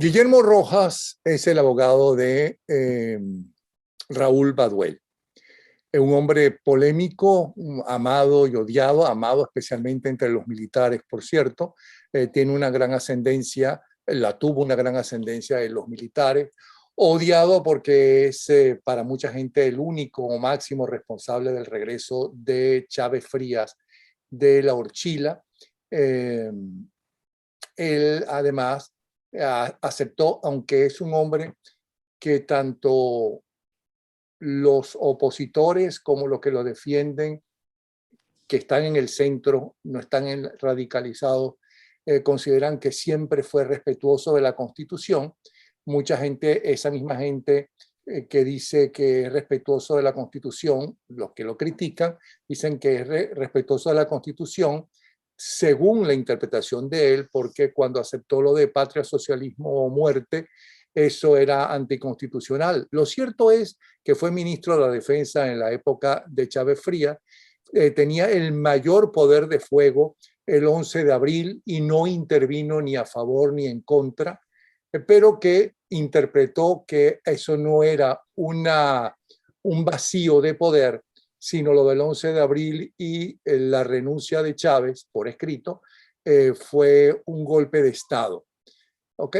Guillermo Rojas es el abogado de Raúl Baduel. Es un hombre polémico, amado y odiado, amado especialmente entre los militares, por cierto. Tiene una gran ascendencia, tuvo una gran ascendencia en los militares. Odiado porque es para mucha gente el único o máximo responsable del regreso de Chávez Frías de la Horchila. Él además aceptó, aunque es un hombre que tanto los opositores como los que lo defienden, que están en el centro, no están radicalizados, consideran que siempre fue respetuoso de la Constitución. Mucha gente, esa misma gente que dice que es respetuoso de la Constitución, los que lo critican, dicen que es respetuoso de la Constitución según la interpretación de él, porque cuando aceptó lo de patria, socialismo o muerte, eso era anticonstitucional. Lo cierto es que fue ministro de la Defensa en la época de Chávez Frías, tenía el mayor poder de fuego el 11 de abril y no intervino ni a favor ni en contra, pero que interpretó que eso no era un vacío de poder, sino lo del 11 de abril y la renuncia de Chávez por escrito fue un golpe de Estado. ¿Ok?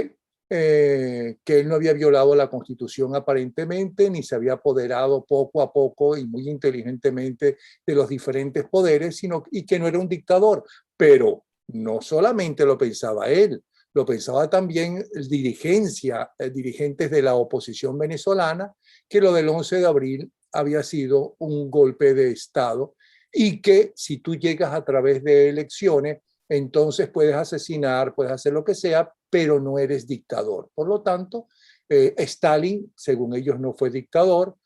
Que él no había violado la Constitución aparentemente, ni se había apoderado poco a poco y muy inteligentemente de los diferentes poderes, y que no era un dictador. Pero no solamente lo pensaba él, lo pensaba también dirigentes de la oposición venezolana, que lo del 11 de abril había sido un golpe de Estado y que si tú llegas a través de elecciones, entonces puedes asesinar, puedes hacer lo que sea, pero no eres dictador. Por lo tanto, Stalin, según ellos, no fue dictador.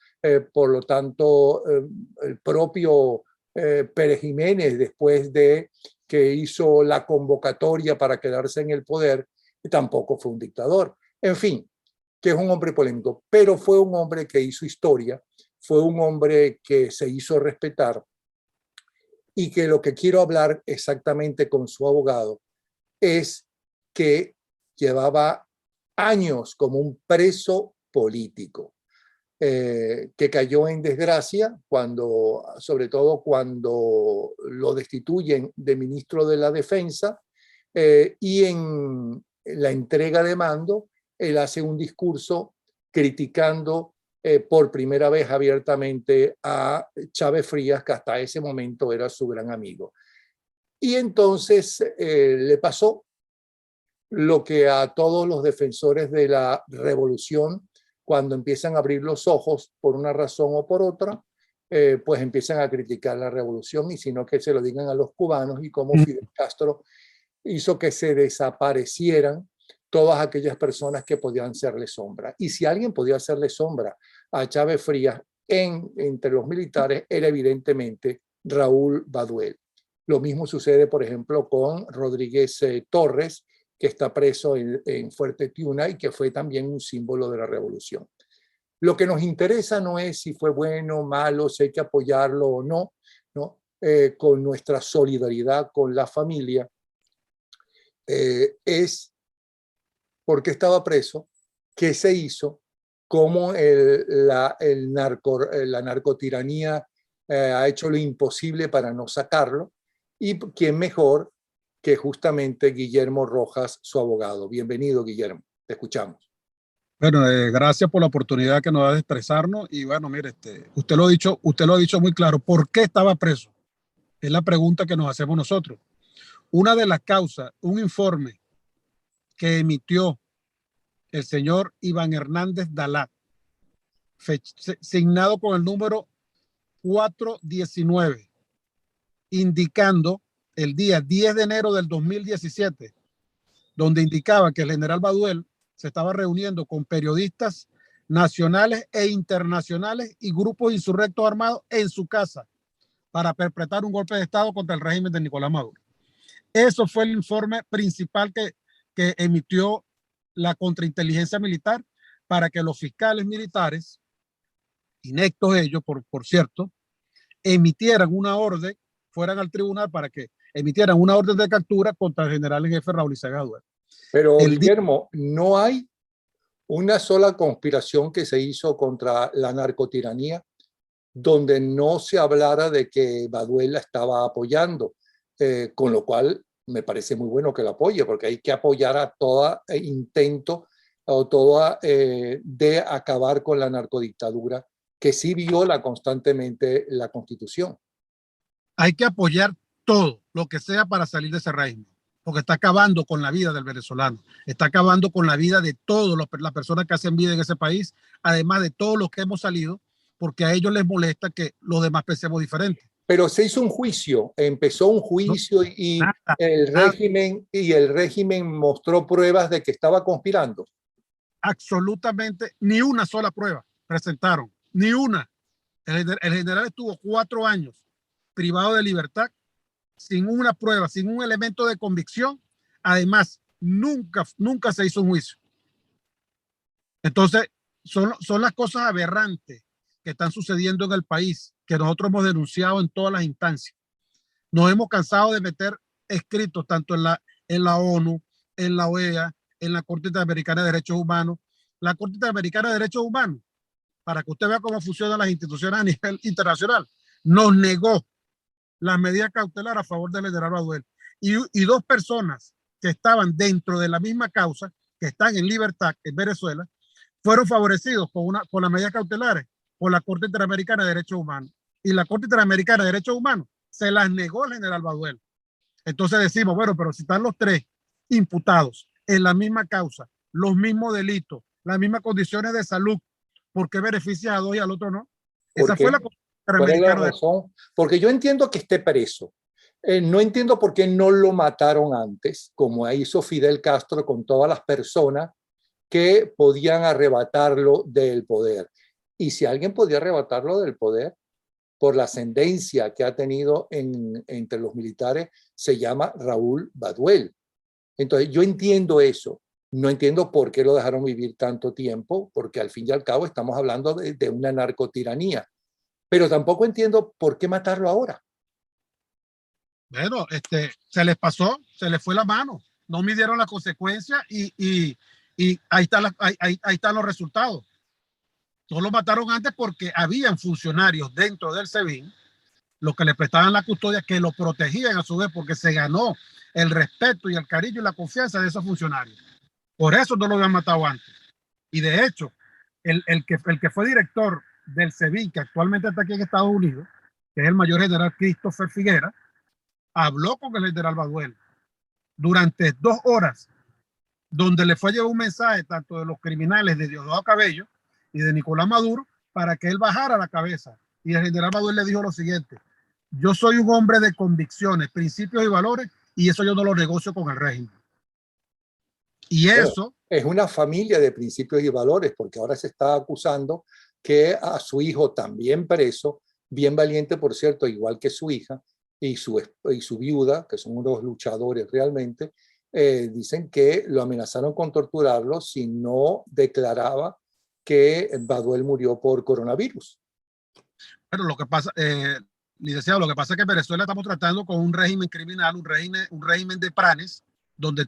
Por lo tanto, el propio Pérez Jiménez, después de que hizo la convocatoria para quedarse en el poder, tampoco fue un dictador. En fin, que es un hombre polémico, pero fue un hombre que hizo historia, fue un hombre que se hizo respetar, y que lo que quiero hablar exactamente con su abogado es que llevaba años como un preso político, que cayó en desgracia sobre todo cuando lo destituyen de ministro de la Defensa, y en la entrega de mando, él hace un discurso criticando por primera vez abiertamente a Chávez Frías, que hasta ese momento era su gran amigo. Y entonces le pasó lo que a todos los defensores de la revolución, cuando empiezan a abrir los ojos por una razón o por otra, pues empiezan a criticar la revolución, y sino que se lo digan a los cubanos, y como Fidel Castro hizo que se desaparecieran todas aquellas personas que podían hacerle sombra. Y si alguien podía hacerle sombra a Chávez Frías entre los militares, era evidentemente Raúl Baduel. Lo mismo sucede, por ejemplo, con Rodríguez Torres, que está preso en Fuerte Tiuna y que fue también un símbolo de la revolución. Lo que nos interesa no es si fue bueno o malo, si hay que apoyarlo o no, ¿no? Con nuestra solidaridad con la familia, es por qué estaba preso, qué se hizo, cómo la narcotiranía ha hecho lo imposible para no sacarlo, y quién mejor que justamente Guillermo Rojas, su abogado. Bienvenido, Guillermo, te escuchamos. Bueno, gracias por la oportunidad que nos da de expresarnos. Y bueno, mire, usted lo ha dicho muy claro. ¿Por qué estaba preso? Es la pregunta que nos hacemos nosotros. Una de las causas, un informe que emitió el señor Iván Hernández Dalat, signado con el número 419, indicando el día 10 de enero del 2017, donde indicaba que el general Baduel se estaba reuniendo con periodistas nacionales e internacionales y grupos insurrectos armados en su casa para perpetrar un golpe de Estado contra el régimen de Nicolás Maduro. Eso fue el informe principal que emitió la contrainteligencia militar, para que los fiscales militares, ineptos ellos, por cierto, emitieran una orden, fueran al tribunal para que emitieran una orden de captura contra el general en jefe Raúl Isaac Baduel. Pero, El día Guillermo, no hay una sola conspiración que se hizo contra la narcotiranía donde no se hablara de que Baduel la estaba apoyando, con lo cual me parece muy bueno que la apoye, porque hay que apoyar a todo intento o todo de acabar con la narcodictadura que sí viola constantemente la Constitución. hay que apoyar todo lo que sea para salir de ese régimen, porque está acabando con la vida del venezolano, está acabando con la vida de todas las personas que hacen vida en ese país, además de todos los que hemos salido, porque a ellos les molesta que los demás pensemos diferente. Pero se hizo un juicio, empezó un No, juicio y nada, nada, el régimen mostró pruebas de que estaba conspirando. absolutamente ni una sola prueba presentaron, ni una. El general estuvo 4 años privado de libertad sin una prueba, sin un elemento de convicción. Además, nunca se hizo un juicio. Entonces, son las cosas aberrantes que están sucediendo en el país, que nosotros hemos denunciado en todas las instancias. Nos hemos cansado de meter escritos tanto en la ONU, en la OEA, en la Corte Interamericana de Derechos Humanos. La Corte Interamericana de Derechos Humanos, para que usted vea cómo funcionan las instituciones a nivel internacional, nos negó las medidas cautelares a favor del general Baduel. Y 2 personas que estaban dentro de la misma causa, que están en libertad en Venezuela, fueron favorecidos con las medidas cautelares por la Corte Interamericana de Derechos Humanos. Y la Corte Interamericana de Derechos Humanos se las negó el general Baduel. Entonces decimos, bueno, pero si están los 3 imputados en la misma causa, los mismos delitos, las mismas condiciones de salud, ¿por qué beneficia a 2 y al otro no? Esa fue la Corte ¿Cuál es la Interamericana. razón? Porque yo entiendo que esté preso. No entiendo por qué no lo mataron antes, como hizo Fidel Castro con todas las personas que podían arrebatarlo del poder. Y si alguien podía arrebatarlo del poder por la ascendencia que ha tenido entre los militares, se llama Raúl Baduel. Entonces, yo entiendo eso. No entiendo por qué lo dejaron vivir tanto tiempo, porque al fin y al cabo estamos hablando de una narcotiranía. Pero tampoco entiendo por qué matarlo ahora. Bueno, se les pasó, se les fue la mano, no midieron las consecuencias y ahí están los resultados. No lo mataron antes porque habían funcionarios dentro del SEBIN, los que le prestaban la custodia, que lo protegían a su vez porque se ganó el respeto y el cariño y la confianza de esos funcionarios. Por eso no lo habían matado antes. Y de hecho, el que fue director del SEBIN, que actualmente está aquí en Estados Unidos, que es el mayor general Christopher Figuera, habló con el general Baduel durante 2 horas, donde le fue a llevar un mensaje tanto de los criminales de Diosdado Cabello y de Nicolás Maduro para que él bajara la cabeza. Y el general Baduel le dijo lo siguiente: yo soy un hombre de convicciones, principios y valores, y eso yo no lo negocio con el régimen. Y Bueno, eso es una familia de principios y valores, porque ahora se está acusando que a su hijo también preso, bien valiente por cierto, igual que su hija y su viuda, que son unos luchadores realmente, dicen que lo amenazaron con torturarlo si no declaraba que Baduel murió por coronavirus. Pero lo que pasa, licenciado, lo que pasa es que en Venezuela estamos tratando con un régimen criminal, un régimen de pranes, donde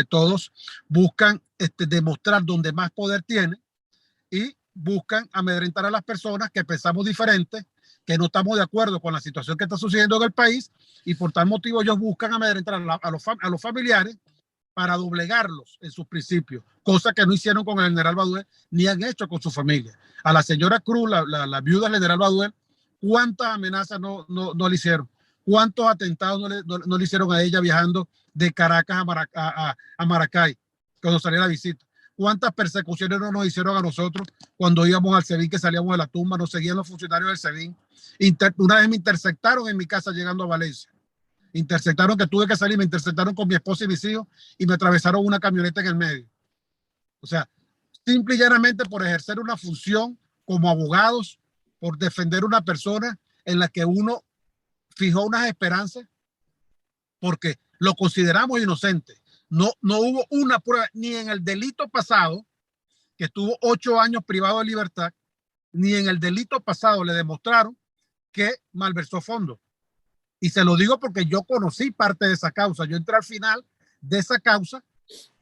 todos buscan demostrar donde más poder tienen y buscan amedrentar a las personas que pensamos diferente, que no estamos de acuerdo con la situación que está sucediendo en el país, y por tal motivo ellos buscan amedrentar a los familiares para doblegarlos en sus principios, cosa que no hicieron con el general Baduel ni han hecho con su familia. A la señora Cruz, la viuda del general Baduel, ¿cuántas amenazas no le hicieron? ¿Cuántos atentados no le hicieron a ella viajando de Caracas a Maracay cuando salía la visita? ¿Cuántas persecuciones no nos hicieron a nosotros cuando íbamos al SEBIN, que salíamos de la tumba, nos seguían los funcionarios del SEBIN? Una vez me interceptaron en mi casa llegando a Valencia. Interceptaron, que tuve que salir, me interceptaron con mi esposa y mis hijos y me atravesaron una camioneta en el medio. O sea, simple y llanamente por ejercer una función como abogados, por defender una persona en la que uno fijó unas esperanzas, porque lo consideramos inocente. No hubo una prueba, ni en el delito pasado, que estuvo 8 años privado de libertad, ni en el delito pasado le demostraron que malversó fondos. Y se lo digo porque yo conocí parte de esa causa. Yo entré al final de esa causa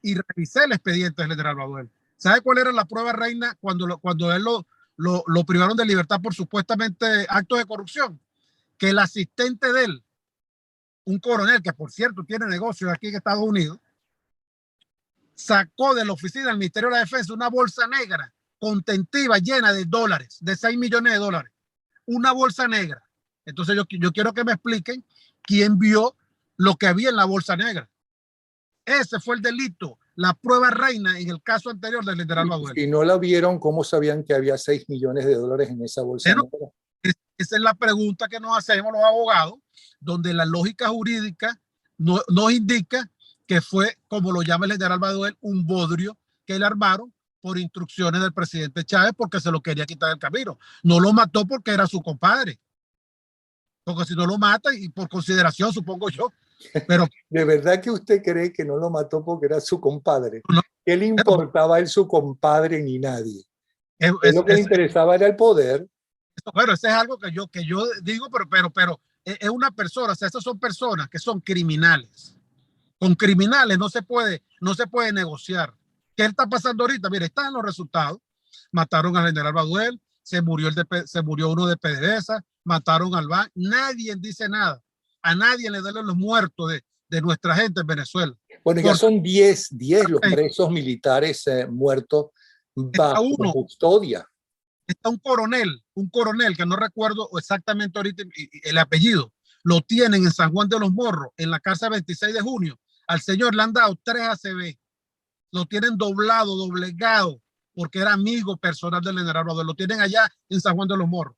y revisé el expediente del general Baduel. ¿Sabe cuál era la prueba reina cuando él lo privaron de libertad por supuestamente actos de corrupción? Que el asistente de él, un coronel que por cierto tiene negocios aquí en Estados Unidos, sacó de la oficina del Ministerio de la Defensa una bolsa negra contentiva llena de dólares, de 6 millones de dólares. Una bolsa negra. Entonces yo quiero que me expliquen quién vio lo que había en la bolsa negra. Ese fue el delito, la prueba reina en el caso anterior del general Baduel. Si no la vieron, ¿cómo sabían que había 6 millones de dólares en esa bolsa negra? Esa es la pregunta que nos hacemos los abogados, donde la lógica jurídica nos indica que fue, como lo llama el general Baduel, un bodrio que le armaron por instrucciones del presidente Chávez porque se lo quería quitar del camino. No lo mató porque era su compadre. Porque si no lo mata, y por consideración, supongo yo. Pero, ¿de verdad que usted cree que no lo mató porque era su compadre? No, ¿Qué le importaba a él su compadre ni nadie? Lo que le interesaba era el poder. Bueno, eso es algo que yo digo, pero es una persona, o sea, esas son personas que son criminales. Con criminales no se puede negociar. ¿Qué está pasando ahorita? Mire, están los resultados. Mataron al general Baduel, se murió uno de PDVSA, mataron al BAN. Nadie dice nada. A nadie le duelen los muertos de nuestra gente en Venezuela. Bueno, ya son 10 los presos militares muertos bajo custodia. Está un coronel que no recuerdo exactamente ahorita el apellido. Lo tienen en San Juan de los Morros, en la cárcel 26 de junio. Al señor le han dado 3 ACB. Lo tienen doblegado, porque era amigo personal del general Baduel. Lo tienen allá en San Juan de los Morros.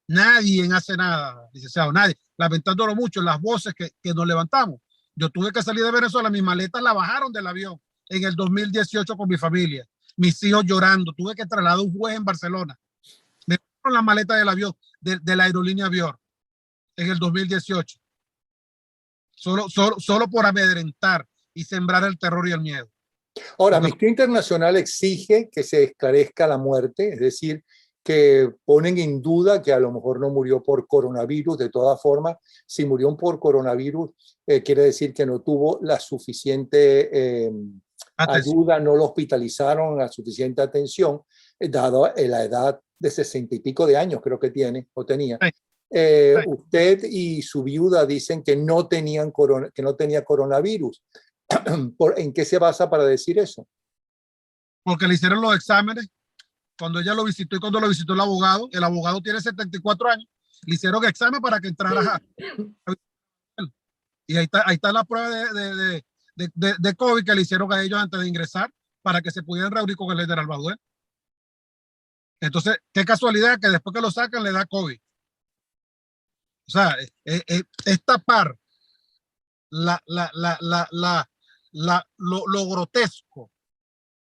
Nadie hace nada, licenciado, nadie. Lamentándolo mucho, las voces que nos levantamos. Yo tuve que salir de Venezuela, mis maletas la bajaron del avión en el 2018 con mi familia. Mis hijos llorando. Tuve que trasladar a un juez en Barcelona. Me pusieron las maletas del avión, de la aerolínea Avior, en el 2018. Solo por amedrentar y sembrar el terror y el miedo. Ahora, Amnistía Internacional exige que se esclarezca la muerte, es decir, que ponen en duda que a lo mejor no murió por coronavirus. De todas formas, si murió por coronavirus, quiere decir que no tuvo la suficiente ayuda, no lo hospitalizaron, la suficiente atención, dado la edad de 60 y pico de años, creo que tiene o tenía. Usted y su viuda dicen que no tenía coronavirus. ¿En qué se basa para decir eso? Porque le hicieron los exámenes cuando ella lo visitó y cuando lo visitó el abogado tiene 74 años, le hicieron examen para que entrara y ahí está la prueba de COVID que le hicieron a ellos antes de ingresar para que se pudieran reunir con el general Baduel. Entonces, qué casualidad que después que lo sacan le da COVID. O sea, es tapar lo grotesco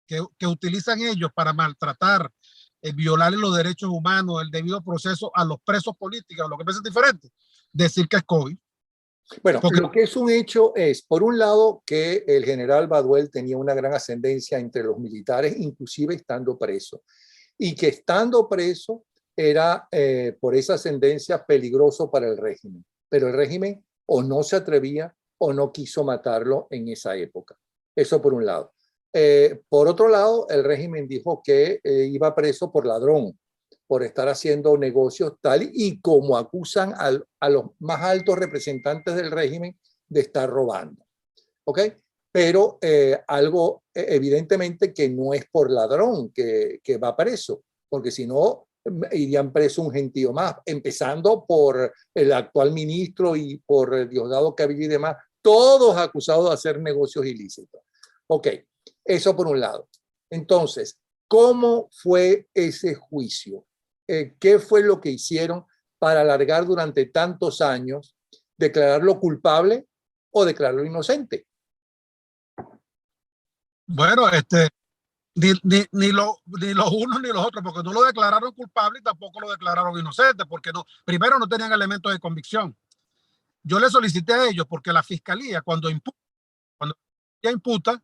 que utilizan ellos para maltratar, violar los derechos humanos, el debido proceso a los presos políticos, lo que pasa es diferente, decir que es COVID. Bueno, lo que es un hecho es, por un lado, que el general Baduel tenía una gran ascendencia entre los militares, inclusive estando preso, y que estando preso era, por esa ascendencia, peligroso para el régimen. Pero el régimen o no se atrevía o no quiso matarlo en esa época. Eso por un lado. Por otro lado, el régimen dijo que iba preso por ladrón, por estar haciendo negocios tal y como acusan a los más altos representantes del régimen de estar robando. ¿Ok? Pero algo evidentemente que no es por ladrón que va preso, porque si no irían preso un gentío más, empezando por el actual ministro y por Diosdado Cabello y demás, todos acusados de hacer negocios ilícitos. Ok. Eso por un lado. Entonces, ¿cómo fue ese juicio? ¿Qué fue lo que hicieron para alargar durante tantos años, declararlo culpable o declararlo inocente? Bueno, ni los unos ni los otros, porque no lo declararon culpable y tampoco lo declararon inocente, porque primero no tenían elementos de convicción. Yo le solicité a ellos porque la fiscalía, cuando imputa,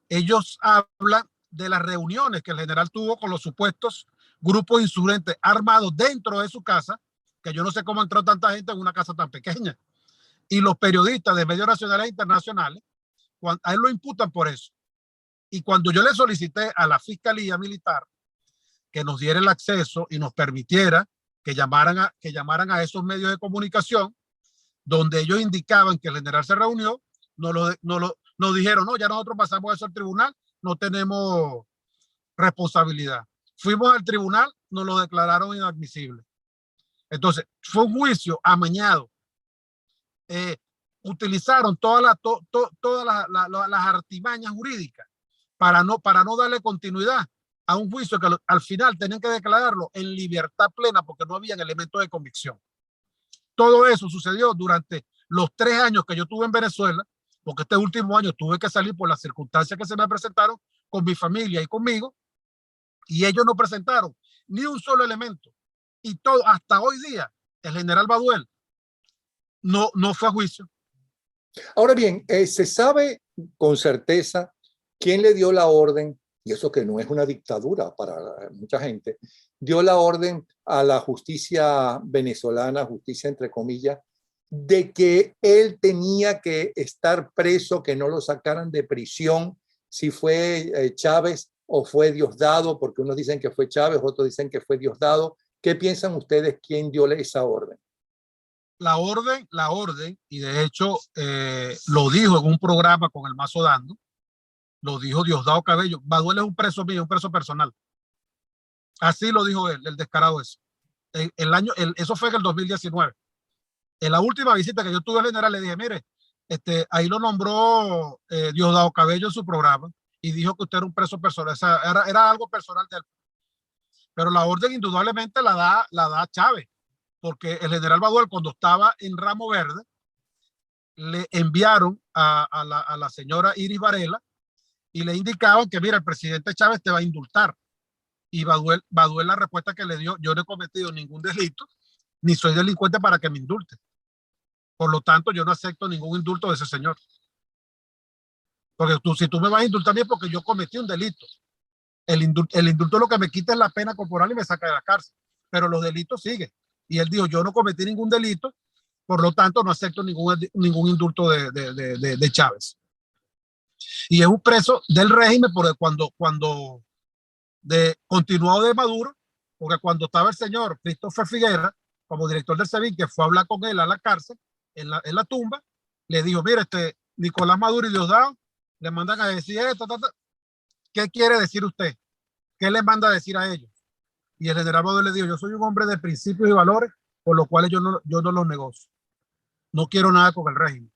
ellos hablan de las reuniones que el general tuvo con los supuestos grupos insurgentes armados dentro de su casa, que yo no sé cómo entró tanta gente en una casa tan pequeña, y los periodistas de medios nacionales e internacionales A él lo imputan por eso. Y cuando yo le solicité a la Fiscalía Militar que nos diera el acceso y nos permitiera que llamaran a esos medios de comunicación, donde ellos indicaban que el general se reunió, nos dijeron, no, ya nosotros pasamos eso al tribunal, no tenemos responsabilidad. Fuimos al tribunal, nos lo declararon inadmisible. Entonces, fue un juicio amañado. Utilizaron todas las artimañas jurídicas para no darle continuidad a un juicio que al final tenían que declararlo en libertad plena porque no había elementos de convicción. Todo eso sucedió durante los 3 años que yo estuve en Venezuela, porque este último año tuve que salir por las circunstancias que se me presentaron con mi familia y conmigo, y ellos no presentaron ni un solo elemento. Y todo, hasta hoy día, el general Baduel no fue a juicio. Ahora bien, se sabe con certeza quién le dio la orden, y eso que no es una dictadura para mucha gente, dio la orden a la justicia venezolana, justicia entre comillas, de que él tenía que estar preso, que no lo sacaran de prisión, si fue Chávez o fue Diosdado, porque unos dicen que fue Chávez, otros dicen que fue Diosdado. ¿Qué piensan ustedes quién dio esa orden? La orden, y de hecho lo dijo en un programa con el Mazo Dando, lo dijo Diosdado Cabello. Baduel es un preso mío, un preso personal. Así lo dijo él, el descarado eso. Eso fue en el 2019. En la última visita que yo tuve al general le dije, mire, ahí lo nombró Diosdado Cabello en su programa y dijo que usted era un preso personal. O sea, era algo personal de él. Pero la orden indudablemente la da Chávez, porque el general Baduel cuando estaba en Ramo Verde le enviaron a la señora Iris Varela y le indicaban que mira, el presidente Chávez te va a indultar. Y Baduel la respuesta que le dio, yo no he cometido ningún delito, ni soy delincuente para que me indulte. Por lo tanto, yo no acepto ningún indulto de ese señor. Porque si tú me vas a indultar a mí es porque yo cometí un delito. El indulto lo que me quita es la pena corporal y me saca de la cárcel. Pero los delitos siguen. Y él dijo, yo no cometí ningún delito, por lo tanto no acepto ningún indulto de Chávez. Y es un preso del régimen porque cuando continuado de Maduro, porque cuando estaba el señor Christopher Figuera como director del SEBIN, que fue a hablar con él a la cárcel, en la tumba, le dijo, mire, Nicolás Maduro y Diosdado le mandan a decir esto, ¿qué quiere decir usted? ¿Qué le manda a decir a ellos? Y el general Baduel le dijo, yo soy un hombre de principios y valores, por los cuales yo no los negocio. No quiero nada con el régimen,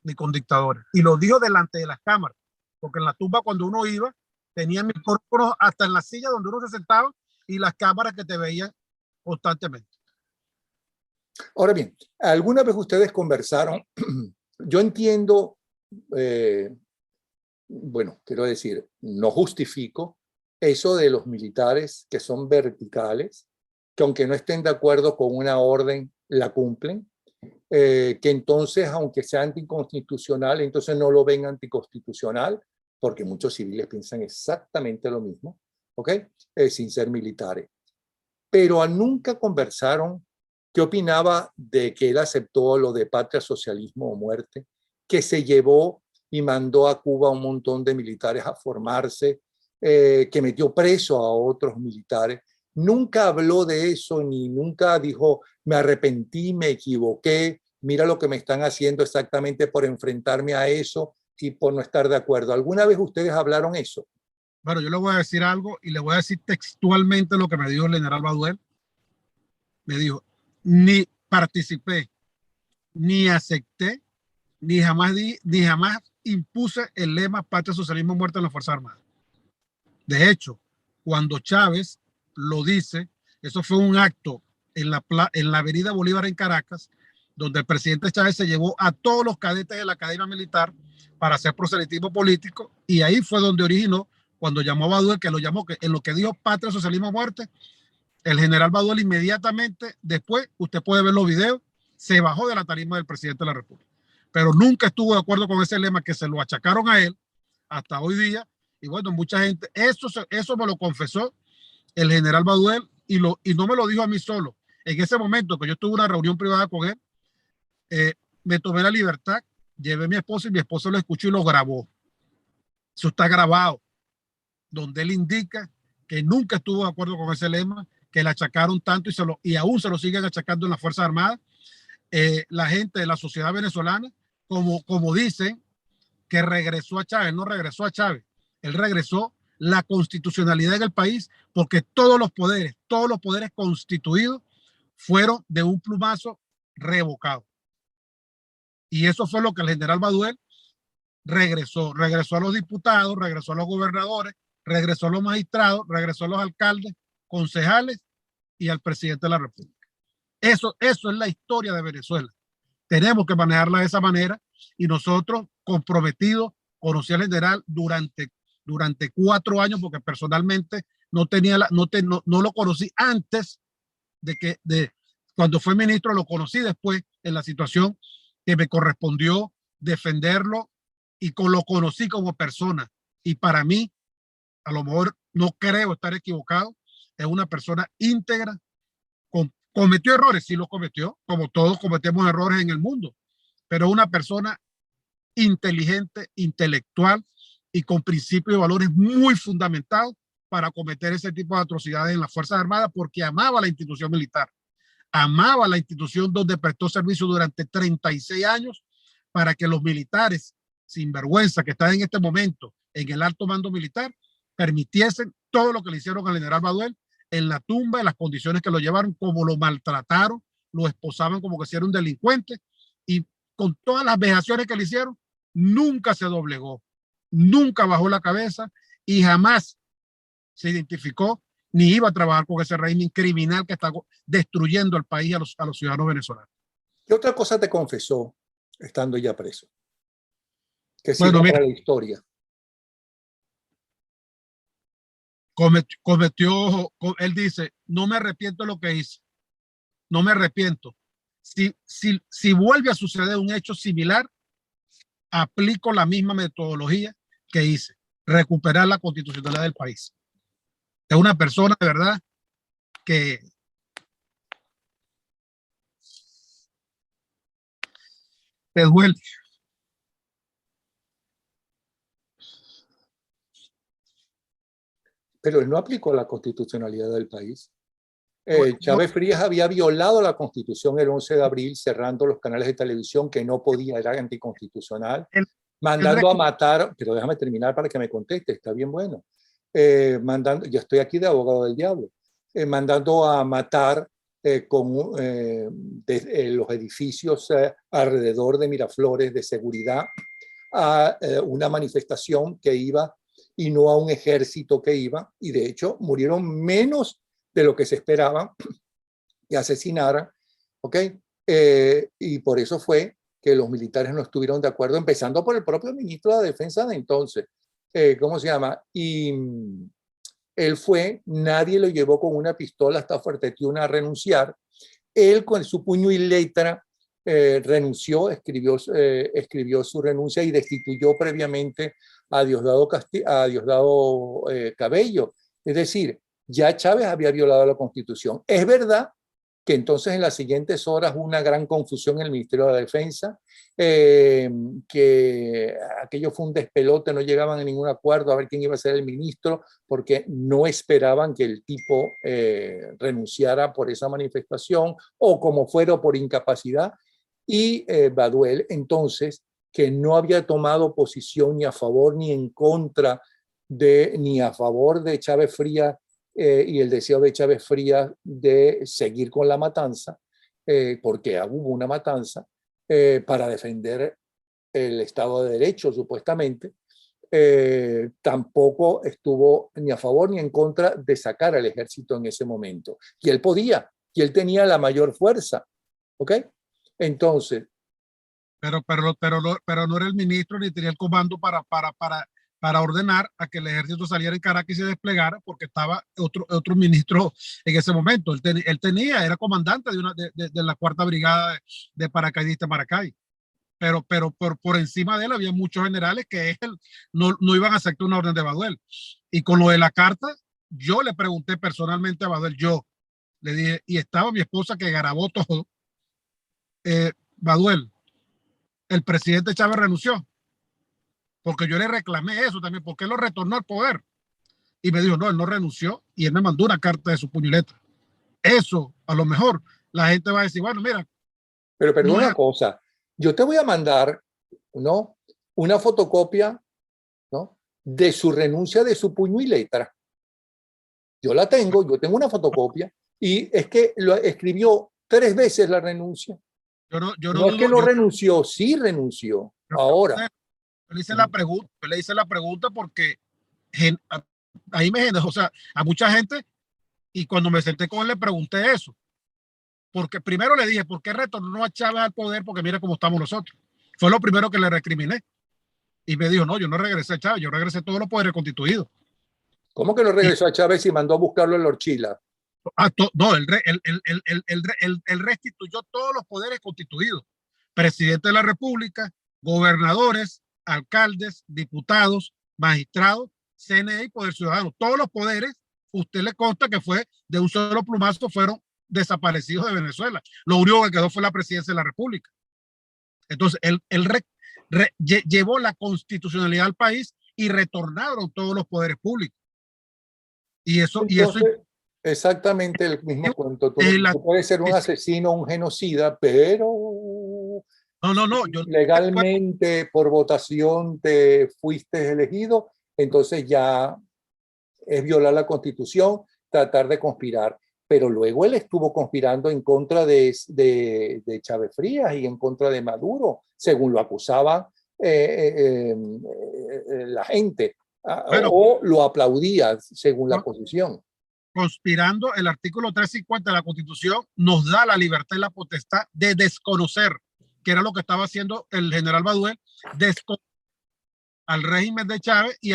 ni con dictadores. Y lo dijo delante de las cámaras, porque en la tumba cuando uno iba, tenía micrófonos hasta en la silla donde uno se sentaba y las cámaras que te veían constantemente. Ahora bien, ¿alguna vez ustedes conversaron? Yo entiendo, bueno, quiero decir, no justifico eso de los militares que son verticales, que aunque no estén de acuerdo con una orden, la cumplen, que entonces, aunque sea anticonstitucional, entonces no lo ven anticonstitucional, porque muchos civiles piensan exactamente lo mismo, ¿ok? Sin ser militares. Pero nunca conversaron qué opinaba de que él aceptó lo de patria, socialismo o muerte, que se llevó y mandó a Cuba un montón de militares a formarse, que metió preso a otros militares. Nunca habló de eso, ni nunca dijo, me arrepentí, me equivoqué, mira lo que me están haciendo exactamente por enfrentarme a eso y por no estar de acuerdo. ¿Alguna vez ustedes hablaron eso? Bueno, yo le voy a decir algo y le voy a decir textualmente lo que me dijo el general Baduel. Me dijo, ni participé, ni acepté, ni jamás impuse el lema patria, socialismo, muerte en las Fuerzas Armadas. De hecho, cuando Chávez lo dice, eso fue un acto en la avenida Bolívar en Caracas, donde el presidente Chávez se llevó a todos los cadetes de la Academia Militar para hacer proselitismo político, y ahí fue donde originó, cuando llamó a Baduel, que lo llamó, que en lo que dijo patria, socialismo, muerte, el general Baduel inmediatamente después, usted puede ver los videos, se bajó de la tarima del presidente de la República. Pero nunca estuvo de acuerdo con ese lema que se lo achacaron a él hasta hoy día. Y bueno, mucha gente, eso me lo confesó el general Baduel y no me lo dijo a mí solo. En ese momento que yo tuve una reunión privada con él, me tomé la libertad llevé a mi esposa y mi esposa lo escuchó y lo grabó. Eso está grabado, donde él indica que nunca estuvo de acuerdo con ese lema, que le achacaron tanto y aún se lo siguen achacando en las Fuerzas Armadas. La gente de la sociedad venezolana, como dicen, que regresó a Chávez. No regresó a Chávez, él regresó la constitucionalidad en el país, porque todos los poderes constituidos fueron de un plumazo revocados. Y eso fue lo que el general Baduel regresó a los diputados, regresó a los gobernadores, regresó a los magistrados, regresó a los alcaldes, concejales y al presidente de la República. Eso es la historia de Venezuela. Tenemos que manejarla de esa manera y nosotros comprometidos, conocí al general durante 4 años, porque personalmente no lo conocí antes de cuando fue ministro, lo conocí después en la situación que me correspondió defenderlo y lo conocí como persona. Y para mí, a lo mejor no creo estar equivocado, es una persona íntegra. Cometió errores, sí los cometió, como todos cometemos errores en el mundo, pero una persona inteligente, intelectual y con principios y valores muy fundamentados para cometer ese tipo de atrocidades en las Fuerzas Armadas, porque amaba la institución militar, amaba la institución donde prestó servicio durante 36 años para que los militares sin vergüenza que están en este momento en el alto mando militar permitiesen todo lo que le hicieron al general Baduel en la tumba, en las condiciones que lo llevaron, como lo maltrataron, lo esposaban como que si era un delincuente, y con todas las vejaciones que le hicieron, nunca se doblegó, nunca bajó la cabeza y jamás se identificó ni iba a trabajar con ese régimen criminal que está destruyendo el país a los ciudadanos venezolanos. ¿Qué otra cosa te confesó estando ya preso? Que sirva Bueno, mira, para la historia. Él dice, no me arrepiento de lo que hice, no me arrepiento. Si vuelve a suceder un hecho similar, aplico la misma metodología que hice, recuperar la constitucionalidad del país. Es una persona de verdad que te duele. Pero él no aplicó la constitucionalidad del país. Bueno, Chávez Frías había violado la Constitución el 11 de abril, cerrando los canales de televisión que no podía, era anticonstitucional, mandando a matar, pero déjame terminar para que me conteste, está bien bueno, yo estoy aquí de abogado del diablo, mandando a matar los edificios alrededor de Miraflores de seguridad a una manifestación que iba y no a un ejército que iba, y de hecho murieron menos de lo que se esperaba que asesinaran, ¿ok? Y por eso fue que los militares no estuvieron de acuerdo, empezando por el propio ministro de la Defensa de entonces, ¿cómo se llama? Y él nadie lo llevó con una pistola hasta Fuerteventura a renunciar. Él con su puño y letra renunció, escribió su renuncia y destituyó previamente a Diosdado Cabello. Es decir, ya Chávez había violado la Constitución. Es verdad que entonces en las siguientes horas hubo una gran confusión en el Ministerio de la Defensa, que aquello fue un despelote, no llegaban a ningún acuerdo a ver quién iba a ser el ministro, porque no esperaban que el tipo renunciara por esa manifestación o como fuera por incapacidad. Y Baduel, entonces, que no había tomado posición ni a favor ni en contra ni a favor de Chávez Frías, y el deseo de Chávez Frías de seguir con la matanza, porque hubo una matanza para defender el Estado de Derecho, supuestamente, tampoco estuvo ni a favor ni en contra de sacar al ejército en ese momento. Y él podía, y él tenía la mayor fuerza, ¿ok? Entonces... Pero no era el ministro ni tenía el comando para ordenar a que el ejército saliera en Caracas y se desplegara, porque estaba otro ministro en ese momento. Él era comandante de la 4ª Brigada de paracaidistas Maracay. Pero por encima de él había muchos generales que él no iban a aceptar una orden de Baduel. Y con lo de la carta, yo le pregunté personalmente a Baduel, yo le dije, y estaba mi esposa que grabó todo, Baduel, el presidente Chávez renunció, porque yo le reclamé eso también, porque él lo retornó al poder. Y me dijo, no, él no renunció, y él me mandó una carta de su puño y letra. Eso, a lo mejor, la gente va a decir, bueno, mira, Pero no es... una cosa, yo te voy a mandar, ¿no?, una fotocopia, ¿no?, de su renuncia de su puño y letra. Yo la tengo, yo tengo una fotocopia, y es que lo escribió 3 veces la renuncia. Yo no No es que dudo, no renunció, sí renunció. Ahora, yo le hice la pregunta porque ahí me generó, o sea, a mucha gente, y cuando me senté con él le pregunté eso, porque primero le dije, ¿por qué retornó a Chávez al poder? Porque mira cómo estamos nosotros. Fue lo primero que le recriminé. Y me dijo, no, yo no regresé a Chávez, yo regresé a todos los poderes constituidos. ¿cómo que no Y, regresó a Chávez y mandó a buscarlo en la Orchila? no, él restituyó todos los poderes constituidos. Presidente de la República, gobernadores, alcaldes, diputados, magistrados, CNE y Poder Ciudadano. Todos los poderes, usted le consta que fue de un solo plumazo, fueron desaparecidos de Venezuela. Lo único que quedó fue la presidencia de la República. Entonces, llevó la constitucionalidad al país y retornaron todos los poderes públicos. Y eso Entonces, exactamente el mismo cuento. Tú puedes ser un asesino, un genocida, pero no, legalmente por votación te fuiste elegido, entonces ya es violar la Constitución, tratar de conspirar. Pero luego él estuvo conspirando en contra de Chávez Frías y en contra de Maduro, según lo acusaba la gente, o lo aplaudía según la posición. Conspirando, el artículo 350 de la Constitución nos da la libertad y la potestad de desconocer, que era lo que estaba haciendo el general Baduel, al régimen de Chávez y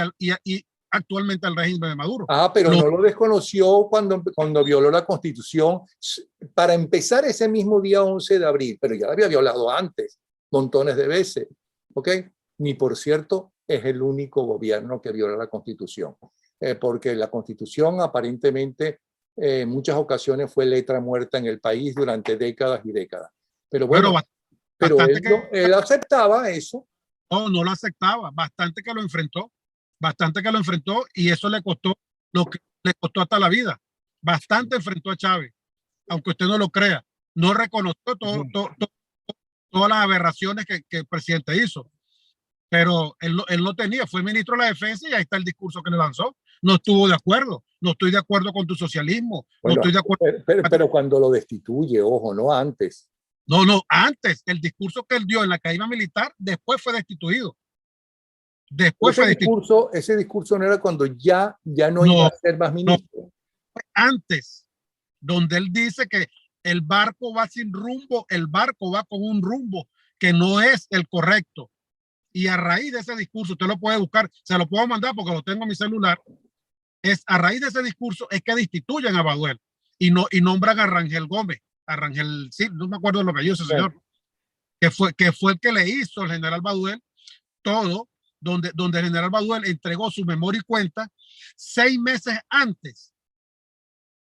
actualmente al régimen de Maduro. Pero no lo desconoció cuando violó la Constitución, para empezar ese mismo día 11 de abril, pero ya la había violado antes, montones de veces, ¿ok? Ni por cierto es el único gobierno que viola la Constitución. Porque la Constitución aparentemente en muchas ocasiones fue letra muerta en el país durante décadas y décadas. Pero bueno, pero él aceptaba eso. No lo aceptaba, bastante que lo enfrentó y eso le costó lo que le costó hasta la vida. Bastante enfrentó a Chávez, aunque usted no lo crea. No reconoció todas las aberraciones que el presidente hizo. Pero él no tenía, fue ministro de la Defensa y ahí está el discurso que le lanzó. No estuvo de acuerdo, no estoy de acuerdo con tu socialismo, bueno, no estoy de acuerdo. Pero cuando lo destituye, ojo, no antes. No, antes, el discurso que él dio en la caída militar, después fue destituido. Ese discurso no era cuando ya no iba a ser más ministro. Antes, donde él dice que el barco va sin rumbo, el barco va con un rumbo que no es el correcto. Y a raíz de ese discurso, usted lo puede buscar, se lo puedo mandar porque lo tengo en mi celular. A raíz de ese discurso es que destituyen a Baduel y nombran a Rangel Gómez. A Rangel, sí, no me acuerdo lo que dijo ese señor, que fue el que le hizo el general Baduel todo, donde el general Baduel entregó su memoria y cuenta 6 meses antes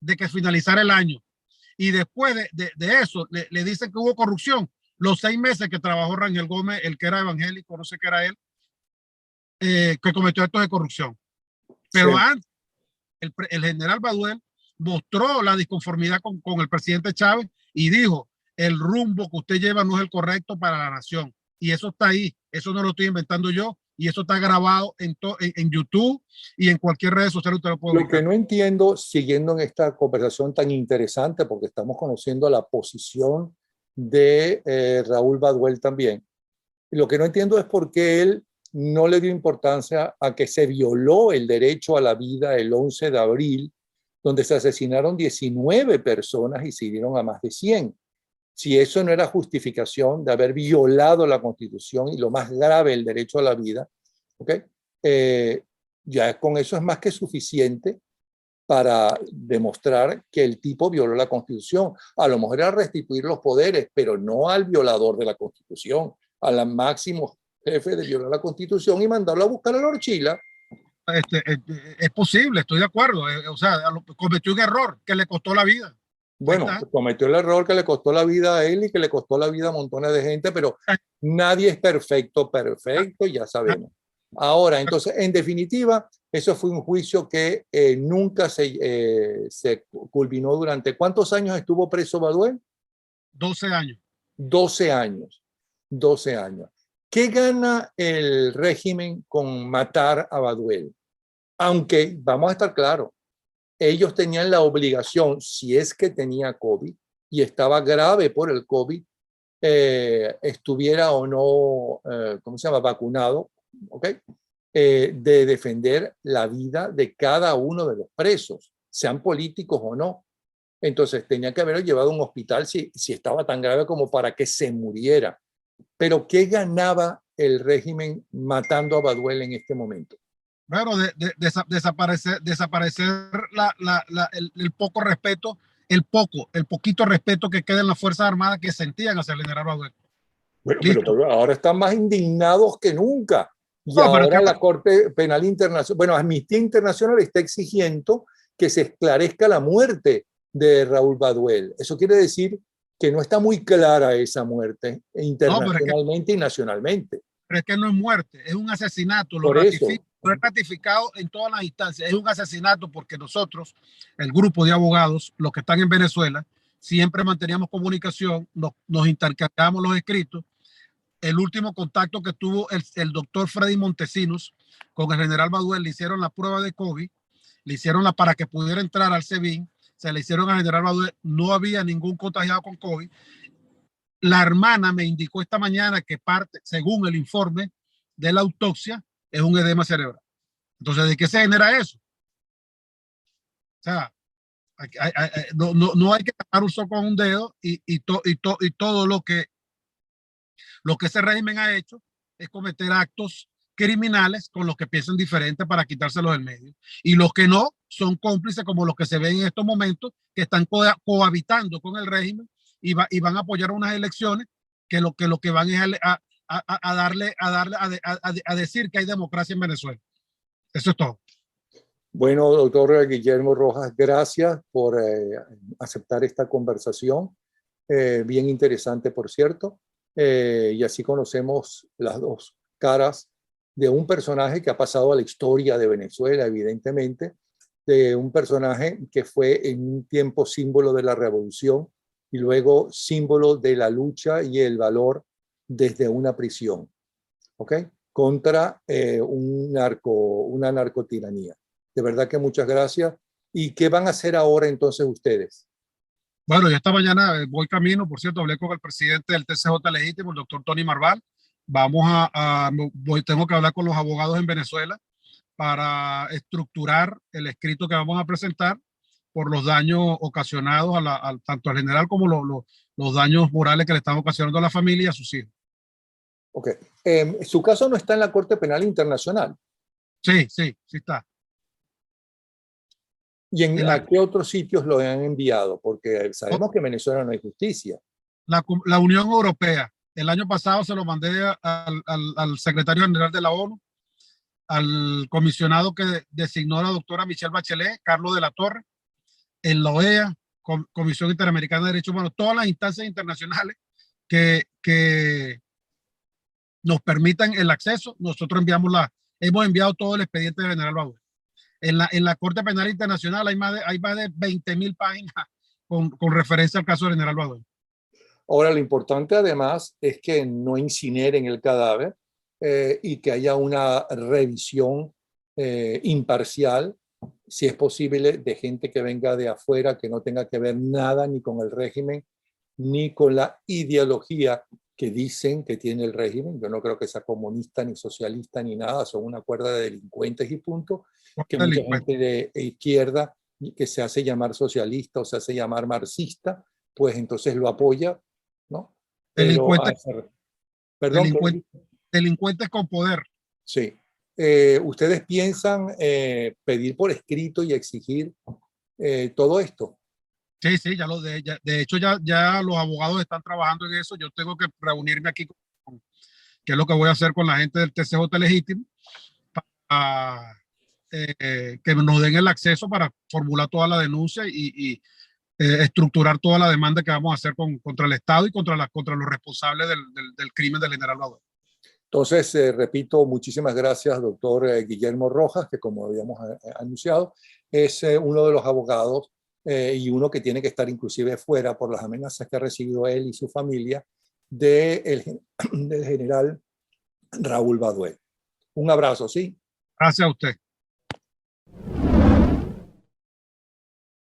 de que finalizara el año. Y después de eso, le dicen que hubo corrupción. Los 6 meses que trabajó Rangel Gómez, el que era evangélico, no sé qué era él, que cometió actos de corrupción. Pero antes, el general Baduel mostró la disconformidad con el presidente Chávez y dijo, el rumbo que usted lleva no es el correcto para la nación. Y eso está ahí, eso no lo estoy inventando yo, y eso está grabado en YouTube y en cualquier red social usted lo puede ubicar. Lo que no entiendo, siguiendo en esta conversación tan interesante, porque estamos conociendo la posición de Raúl Baduel también, lo que no entiendo es por qué él no le dio importancia a que se violó el derecho a la vida el 11 de abril, donde se asesinaron 19 personas y se hirieron a más de 100. Si eso no era justificación de haber violado la Constitución y lo más grave, el derecho a la vida, ¿okay? Ya con eso es más que suficiente para demostrar que el tipo violó la Constitución. A lo mejor era restituir los poderes, pero no al violador de la Constitución, al máximo jefe de violar la Constitución y mandarlo a buscar a la Orchila. Es posible, estoy de acuerdo. O sea, cometió un error que le costó la vida. Bueno, cometió el error que le costó la vida a él y que le costó la vida a montones de gente, pero nadie es perfecto, ya sabemos. Ahora, entonces, en definitiva, eso fue un juicio que nunca se culminó. ¿Durante cuántos años estuvo preso Baduel? 12 años. 12 años. 12 años. ¿Qué gana el régimen con matar a Baduel? Aunque, vamos a estar claros, ellos tenían la obligación, si es que tenía COVID y estaba grave por el COVID, estuviera o no, ¿cómo se llama?, vacunado, ¿ok? De defender la vida de cada uno de los presos, sean políticos o no. Entonces tenía que haberlo llevado a un hospital si estaba tan grave como para que se muriera. Pero ¿qué ganaba el régimen matando a Baduel en este momento? Bueno, desaparecer el poco respeto, el poquito respeto que queda en las Fuerzas Armadas que sentían hacia el general Baduel. Bueno, pero ahora están más indignados que nunca. Y no, ahora la Corte Penal Internacional, bueno, Amnistía Internacional está exigiendo que se esclarezca la muerte de Raúl Baduel. Eso quiere decir que no está muy clara esa muerte internacionalmente y nacionalmente. Pero es que no es muerte, es un asesinato. Lo he ratificado en todas las instancias. Es un asesinato porque nosotros, el grupo de abogados, los que están en Venezuela, siempre manteníamos comunicación, nos intercambiamos los escritos. El último contacto que tuvo el doctor Freddy Montesinos con el general Baduel, le hicieron la prueba de COVID, le hicieron para que pudiera entrar al SEBIN, se le hicieron al general Baduel, no había ningún contagiado con COVID. La hermana me indicó esta mañana que parte, según el informe de la autopsia, es un edema cerebral. Entonces, ¿de qué se genera eso? O sea, no hay que tapar un sol con un dedo y todo lo que ese régimen ha hecho es cometer actos criminales con los que piensan diferente para quitárselos del medio. Y los que no son cómplices como los que se ven en estos momentos, que están cohabitando con el régimen y van a apoyar unas elecciones que lo que van es a decir que hay democracia en Venezuela. Eso es todo. Bueno, doctor Guillermo Rojas, gracias por aceptar esta conversación, bien interesante, por cierto, y así conocemos las dos caras de un personaje que ha pasado a la historia de Venezuela, evidentemente, de un personaje que fue en un tiempo símbolo de la revolución y luego símbolo de la lucha y el valor desde una prisión, ¿ok?, contra una narcotiranía. De verdad que muchas gracias. ¿Y qué van a hacer ahora entonces ustedes? Bueno, yo esta mañana voy camino, por cierto, hablé con el presidente del TCJ Legítimo, el doctor Tony Marval. Tengo que hablar con los abogados en Venezuela para estructurar el escrito que vamos a presentar por los daños ocasionados tanto al general como los daños morales que le están ocasionando a la familia y a sus hijos. Ok. ¿Su caso no está en la Corte Penal Internacional? Sí está. ¿Y a qué otros sitios lo han enviado? Porque sabemos que en Venezuela no hay justicia. La Unión Europea. El año pasado se lo mandé al secretario general de la ONU, al comisionado que designó la doctora Michelle Bachelet, Carlos de la Torre, en la OEA, Comisión Interamericana de Derechos Humanos, todas las instancias internacionales que nos permitan el acceso. Nosotros hemos enviado todo el expediente del general Baduel. En la Corte Penal Internacional hay más de 20.000 páginas con referencia al caso del general Baduel. Ahora, lo importante además es que no incineren el cadáver y que haya una revisión imparcial, si es posible, de gente que venga de afuera, que no tenga que ver nada ni con el régimen, ni con la ideología que dicen que tiene el régimen. Yo no creo que sea comunista, ni socialista, ni nada. Son una cuerda de delincuentes y punto. Que mucha gente de izquierda que se hace llamar socialista o se hace llamar marxista, pues entonces lo apoya, ¿no? Delincuentes con poder. Sí. ¿Ustedes piensan pedir por escrito y exigir todo esto? Sí, de hecho ya los abogados están trabajando en eso. Yo tengo que reunirme aquí, que es lo que voy a hacer con la gente del TCJ Legítimo, para que nos den el acceso para formular toda la denuncia y estructurar toda la demanda que vamos a hacer contra el Estado y contra los responsables del crimen del general Baduel. Entonces, repito, muchísimas gracias, doctor Guillermo Rojas, que como habíamos anunciado, es uno de los abogados y uno que tiene que estar inclusive fuera por las amenazas que ha recibido él y su familia del general Raúl Baduel. Un abrazo, ¿sí? Gracias a usted.